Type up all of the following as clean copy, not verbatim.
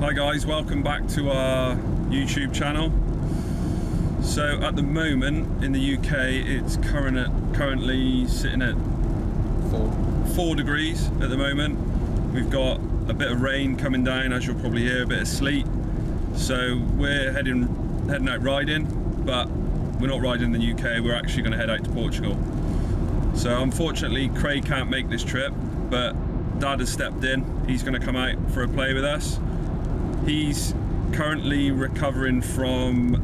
Hi guys, welcome back to our YouTube channel. So at the moment in the UK it's currently sitting at 4 degrees at the moment. We've got a bit of rain coming down, as you'll probably hear, a bit of sleet. So we're heading out riding, but we're not riding in the UK, we're actually going to head out to Portugal. So unfortunately Craig can't make this trip, but Dad has stepped in. He's going to come out for a play with us. He's currently recovering from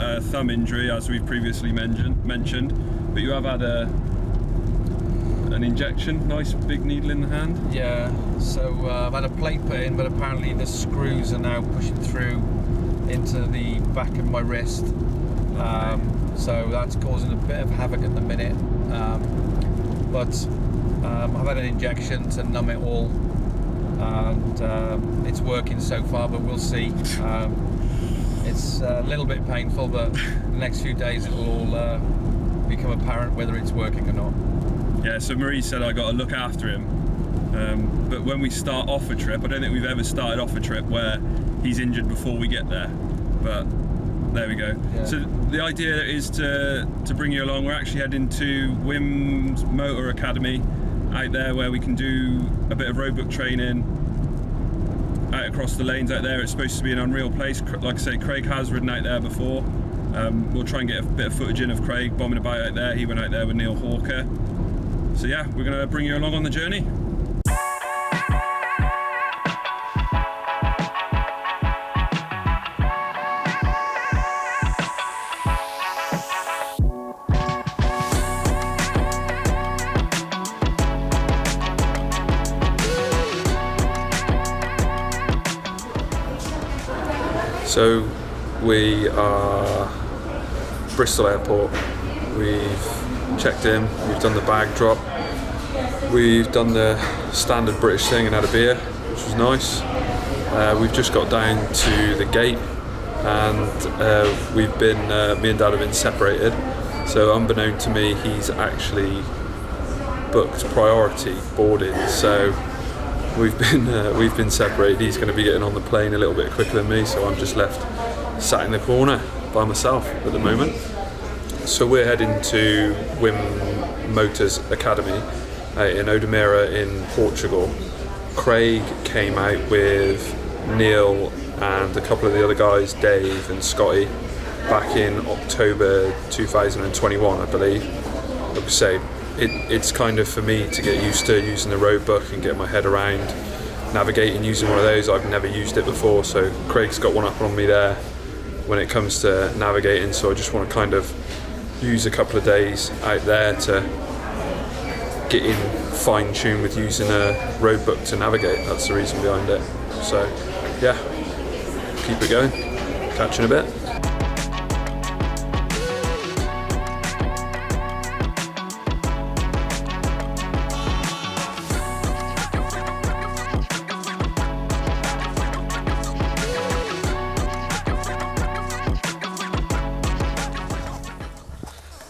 a thumb injury, as we've previously mentioned, but you have had an injection, nice big needle in the hand. Yeah, so I've had a plate put in, but apparently the screws are now pushing through into the back of my wrist. So that's causing a bit of havoc at the minute. But I've had an injection to numb it all, and it's working so far, but we'll see. It's a little bit painful, but the next few days it will all become apparent whether it's working or not. Yeah, so Marie said I got to look after him, but when we start off a trip, I don't think we've ever started off a trip where he's injured before we get there, but there we go. Yeah. So the idea is to bring you along. We're actually heading to Wim Motors Academy out there, where we can do a bit of roadbook training out across the lanes out there. It's supposed to be an unreal place. Like I say, Craig has ridden out there before. We'll try and get a bit of footage in of Craig bombing about out there. He went out there with Neil Hawker. So yeah, we're going to bring you along on the journey. So we are Bristol Airport. We've checked in, we've done the bag drop, we've done the standard British thing and had a beer, which was nice. We've just got down to the gate, and me and Dad have been separated. So unbeknown to me, he's actually booked priority boarding. So we've been separated. He's going to be getting on the plane a little bit quicker than me, so I'm just left sat in the corner by myself at the moment. So we're heading to Wim Motors Academy in Odemira in Portugal. Craig came out with Neil and a couple of the other guys, Dave and Scotty, back in October 2021, I believe. Like I say, it's kind of for me to get used to using the Roadbook and get my head around navigating using one of those. I've never used it before, so Craig's got one up on me there when it comes to navigating, so I just want to kind of use a couple of days out there to get in fine-tune with using a Roadbook to navigate. That's the reason behind it. So yeah, keep it going, catch you in a bit.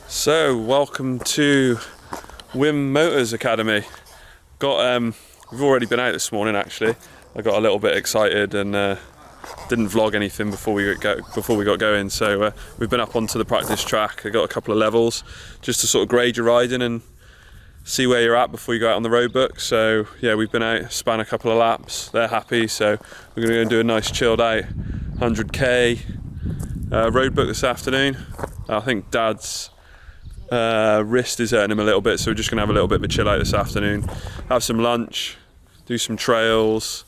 So welcome to Wim Motors Academy. We've already been out this morning. Actually, I got a little bit excited and didn't vlog anything before we got going. So we've been up onto the practice track. I got a couple of levels just to sort of grade your riding and see where you're at before you go out on the Roadbook. So yeah, we've been out, span a couple of laps. They're happy, so we're going to go and do a nice chilled out 100k Roadbook this afternoon. I think Dad's wrist is hurting him a little bit, so we're just going to have a little bit of a chill out this afternoon, have some lunch, do some trails,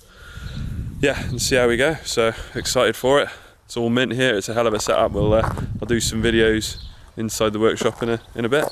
yeah, and see how we go. So excited for it. It's all mint here. It's a hell of a setup. I'll do some videos inside the workshop in a bit.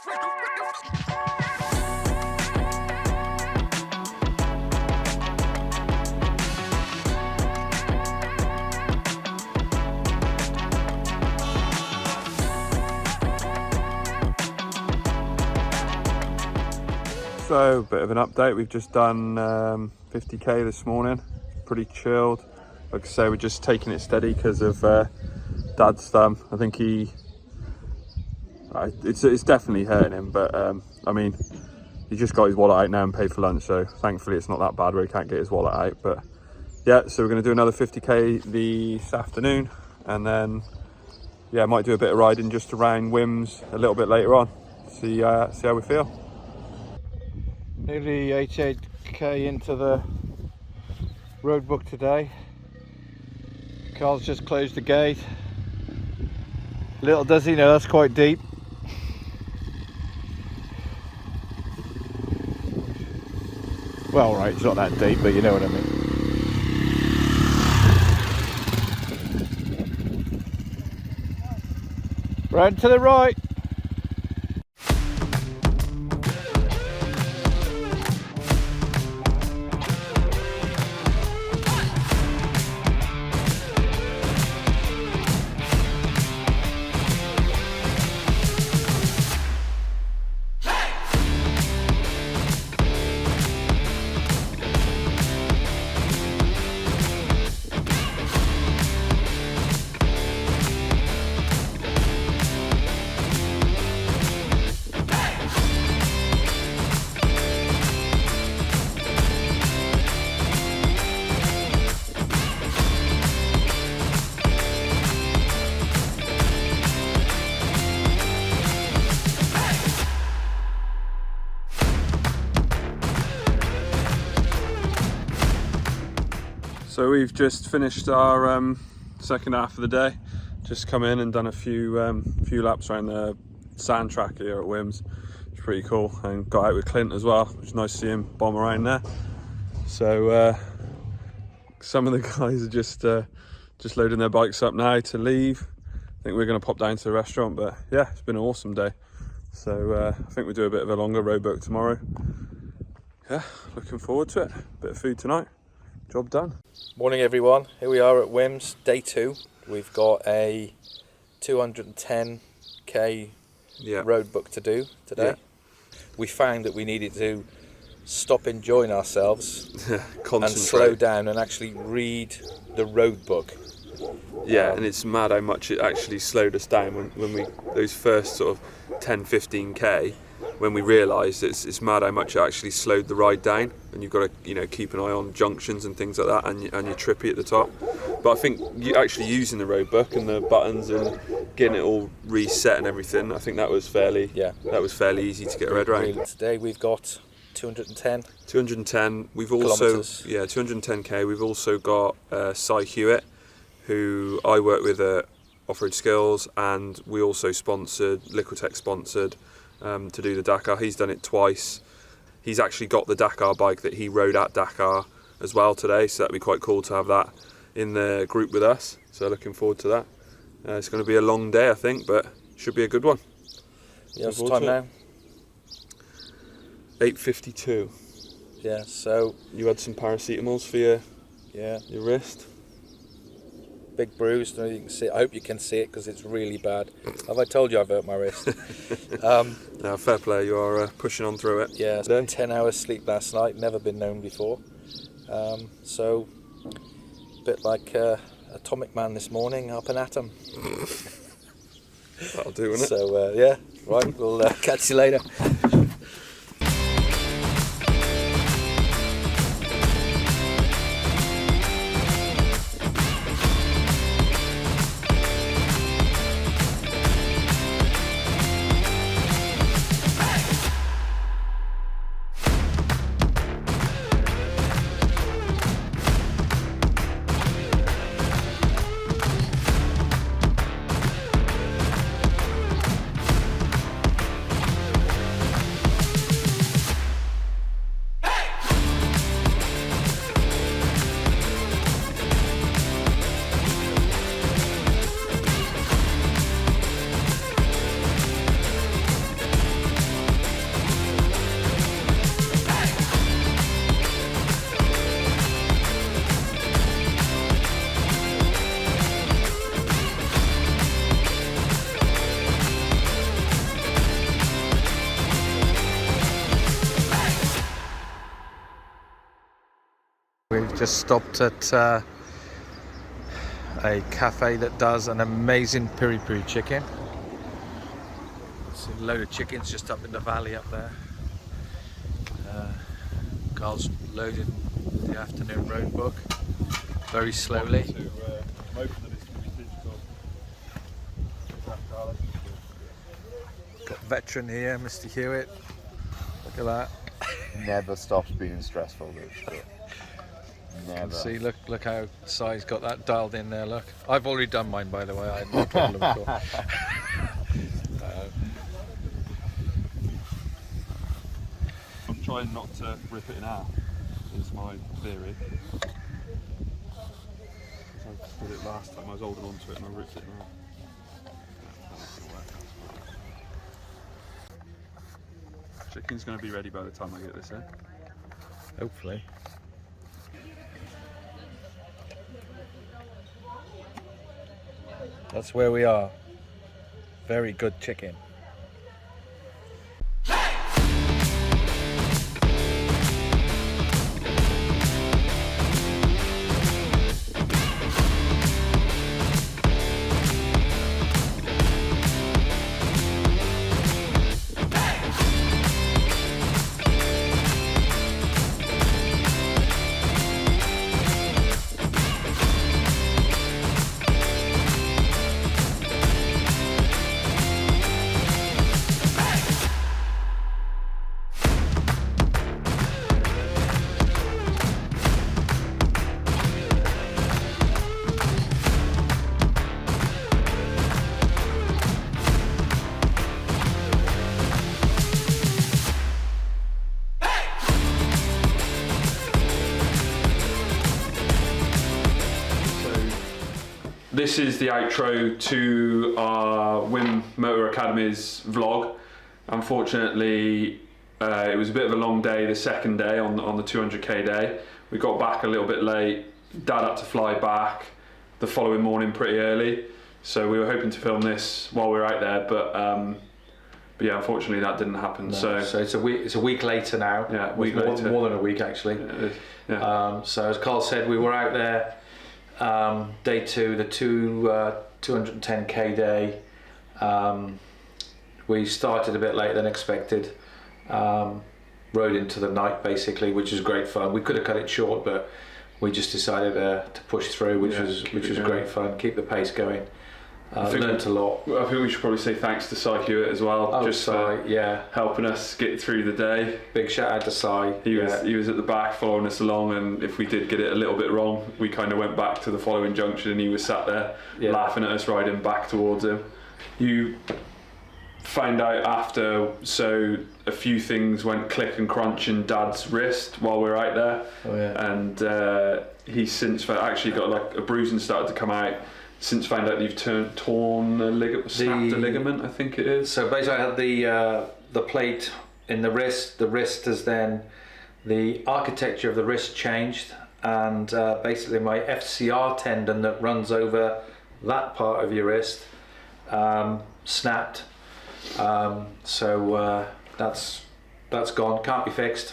So, bit of an update. We've just done 50k this morning. Pretty chilled. Like I say, we're just taking it steady because of Dad's thumb. I think it's definitely hurting him, but I mean, he just got his wallet out now and paid for lunch, so thankfully it's not that bad where he can't get his wallet out. But yeah, so we're going to do another 50k this afternoon, and then yeah, might do a bit of riding just around Wim's a little bit later on. See how we feel. Nearly 88k into the Roadbook today. Carl's just closed the gate. Little does he know that's quite deep. Well, right, it's not that deep, but you know what I mean. Round to the right. So we've just finished our second half of the day. Just come in and done a few laps around the sand track here at Wim's. It's pretty cool, and got out with Clint as well, which is nice to see him bomb around there. So some of the guys are just loading their bikes up now to leave. I think we're going to pop down to the restaurant, but yeah, it's been an awesome day. So I think we'll do a bit of a longer Roadbook tomorrow. Yeah, looking forward to it. Bit of food tonight. Job done. Morning everyone, here we are at Wim's, day 2. We've got a 210k Roadbook to do today. Yeah. We found that we needed to stop enjoying ourselves and slow down and actually read the Roadbook. Yeah, and it's mad how much it actually slowed us down when we those first sort of 10-15k, when we realised it's mad how much it actually slowed the ride down, and you've got to keep an eye on junctions and things like that, and you're trippy at the top. But I think you actually using the Roadbook and the buttons and getting it all reset and everything, I think that was fairly easy to get our head around. Today we've got 210. We've also 210k. We've also got Cy Hewitt, who I work with at Off-Road Skills, and we also sponsored, Liquitech sponsored, to do the Dakar. He's done it twice. He's actually got the Dakar bike that he rode at Dakar as well today, so that'd be quite cool to have that in the group with us. So looking forward to that. It's going to be a long day, I think, but should be a good one. Yeah, what's the time now? 8:52. Yeah, so you had some paracetamols for your wrist. Big bruise. I you can see it. I hope you can see it because it's really bad. Have I told you I've hurt my wrist? No, fair play. You are pushing on through it. Yeah, 10 hours sleep last night. Never been known before. So a bit like Atomic Man this morning, up and at 'em. That'll do, won't it? So yeah, right. We'll catch you later. We've just stopped at a cafe that does an amazing piri-piri chicken. It's a load of chickens just up in the valley up there. Carl's loading the afternoon road book very slowly. Got veteran here, Mr. Hewitt. Look at that. Never stops being stressful, this. Never. See, look how Si's got that dialed in there. Look, I've already done mine, by the way. I had no problem at all. I'm trying not to rip it in half, is my theory. I did it last time, I was holding on to it and I ripped it in half. Chicken's going to be ready by the time I get this in. Hopefully. That's where we are. Very good chicken. This is the outro to our Wim Motor Academy's vlog. Unfortunately, it was a bit of a long day, the second day on the 200k day. We got back a little bit late. Dad had to fly back the following morning pretty early, so we were hoping to film this while we were out there, but yeah, unfortunately that didn't happen. No. So it's a week later now. Yeah, a week more, later. more than a week actually. Yeah. So as Carl said, we were out there. Day 2, the 210k day. We started a bit later than expected. Rode into the night basically, which was great fun. We could have cut it short, but we just decided to push through, which was great fun. Keep the pace going. Learned a lot. I think we should probably say thanks to Si Hewitt as well, for helping us get through the day. Big shout out to Si. He was at the back following us along, and if we did get it a little bit wrong, we kind of went back to the following junction and he was sat there laughing at us riding back towards him. You found out after, so a few things went click and crunch in Dad's wrist while we were out there. Oh yeah. And he's since actually got like a bruising started to come out. Since found out you've torn a ligament, snapped a ligament, I think it is. So basically I had the plate in the wrist. The wrist has then, the architecture of the wrist changed, and basically my FCR tendon that runs over that part of your wrist snapped. So that's gone, can't be fixed.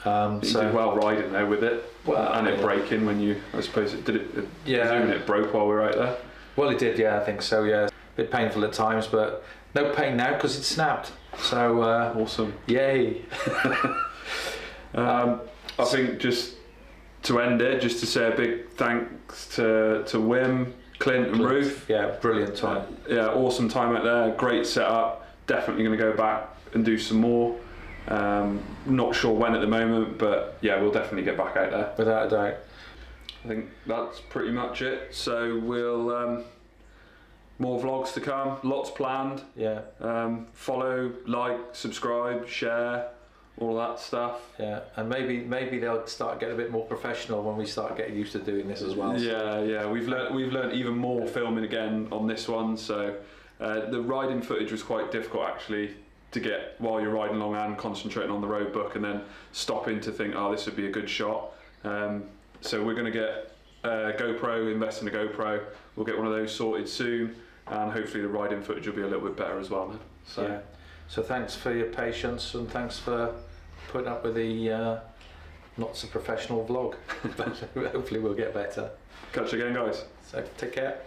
You did well riding there with it, and it breaking when you, I suppose it it broke while we were out there. Well, it did, yeah, I think so, yeah. A bit painful at times, but no pain now because it's snapped. So awesome, yay. I think just to end it, just to say a big thanks to Wim, Clint and Ruth. Yeah, brilliant time. Yeah, awesome time out there, great setup. Definitely going to go back and do some more. Not sure when at the moment, but yeah, we'll definitely get back out there. Without a doubt. I think that's pretty much it. So we'll more vlogs to come, lots planned. Yeah. Follow, like, subscribe, share, all that stuff. Yeah, and maybe they'll start getting a bit more professional when we start getting used to doing this as well. Yeah. We've learned even more filming again on this one. So the riding footage was quite difficult actually to get while you're riding along and concentrating on the road book, and then stopping to think, oh, this would be a good shot. So we're going to get a GoPro, invest in a GoPro. We'll get one of those sorted soon, and hopefully the riding footage will be a little bit better as well then. So, yeah. So thanks for your patience, and thanks for putting up with the not so professional vlog, but hopefully we'll get better. Catch you again, guys. So take care.